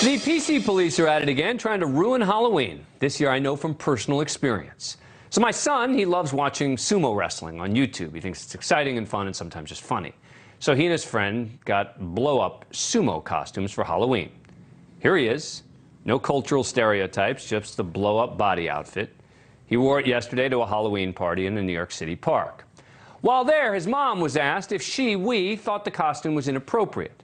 The PC police are at it again, trying to ruin Halloween. This year, I know from personal experience. So my son, he loves watching sumo wrestling on YouTube. He thinks it's exciting and fun and sometimes just funny. So he and his friend got blow-up sumo costumes for Halloween. Here he is. No cultural stereotypes, just the blow-up body outfit. He wore it yesterday to a Halloween party in a New York City park. While there, his mom was asked if we thought the costume was inappropriate.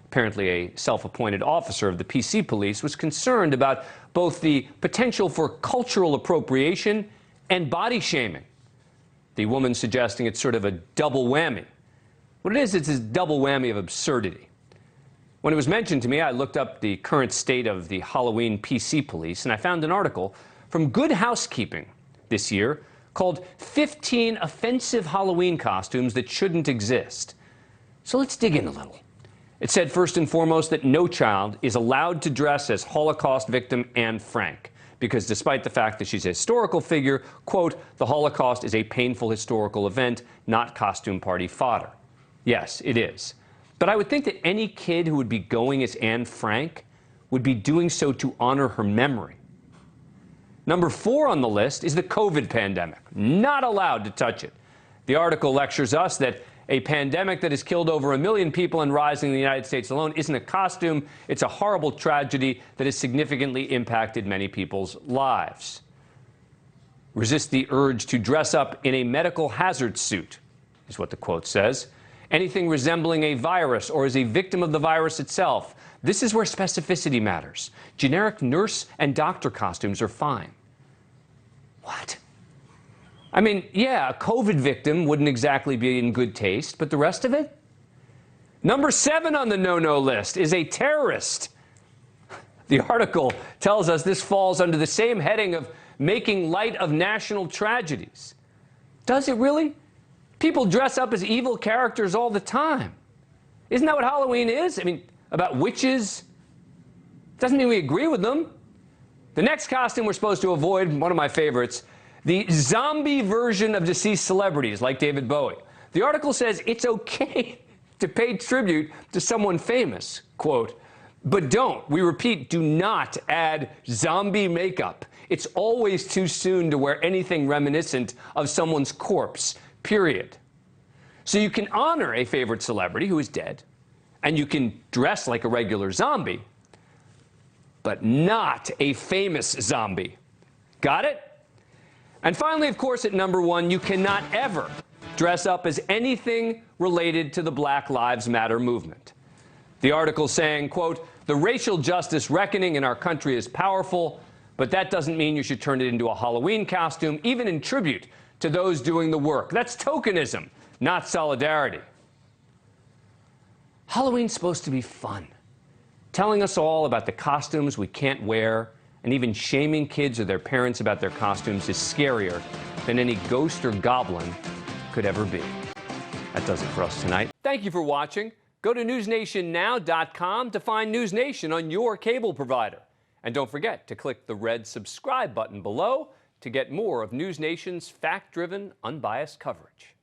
Apparently, a self-appointed officer of the PC police was concerned about both the potential for cultural appropriation and body shaming. The woman suggesting it's sort of a double whammy. What it is, it's a double whammy of absurdity. When it was mentioned to me, I looked up the current state of the Halloween PC police, and I found an article from Good Housekeeping this year called 15 Offensive Halloween Costumes That Shouldn't Exist. So let's dig in a little. It said, first and foremost, that no child is allowed to dress as Holocaust victim Anne Frank, because despite the fact that she's a historical figure, quote, the Holocaust is a painful historical event, not costume party fodder. Yes, it is. But I would think that any kid who would be going as Anne Frank would be doing so to honor her memory. Number 4 on the list is the COVID pandemic. Not allowed to touch it. The article lectures us that a pandemic that has killed over 1 million people and rising in the United States alone isn't a costume. It's a horrible tragedy that has significantly impacted many people's lives. Resist the urge to dress up in a medical hazard suit, is what the quote says. Anything resembling a virus or as a victim of the virus itself. This is where specificity matters. Generic nurse and doctor costumes are fine. What? I mean, yeah, a COVID victim wouldn't exactly be in good taste, but the rest of it? Number 7 on the no-no list is a terrorist. The article tells us this falls under the same heading of making light of national tragedies. Does it really? People dress up as evil characters all the time. Isn't that what Halloween is? I mean, about witches? Doesn't mean we agree with them. The next costume we're supposed to avoid, one of my favorites, the zombie version of deceased celebrities like David Bowie. The article says it's okay to pay tribute to someone famous, quote, but don't, we repeat, do not add zombie makeup. It's always too soon to wear anything reminiscent of someone's corpse, period. So you can honor a favorite celebrity who is dead, and you can dress like a regular zombie, but not a famous zombie. Got it? And finally, of course, at number 1, you cannot ever dress up as anything related to the Black Lives Matter movement. The article saying, quote, the racial justice reckoning in our country is powerful, but that doesn't mean you should turn it into a Halloween costume, even in tribute to those doing the work. That's tokenism, not solidarity. Halloween's supposed to be fun, telling us all about the costumes we can't wear, and even shaming kids or their parents about their costumes is scarier than any ghost or goblin could ever be. That does it for us tonight. Thank you for watching. Go to NewsNationNow.com to find NewsNation on your cable provider. And don't forget to click the red subscribe button below to get more of NewsNation's fact-driven, unbiased coverage.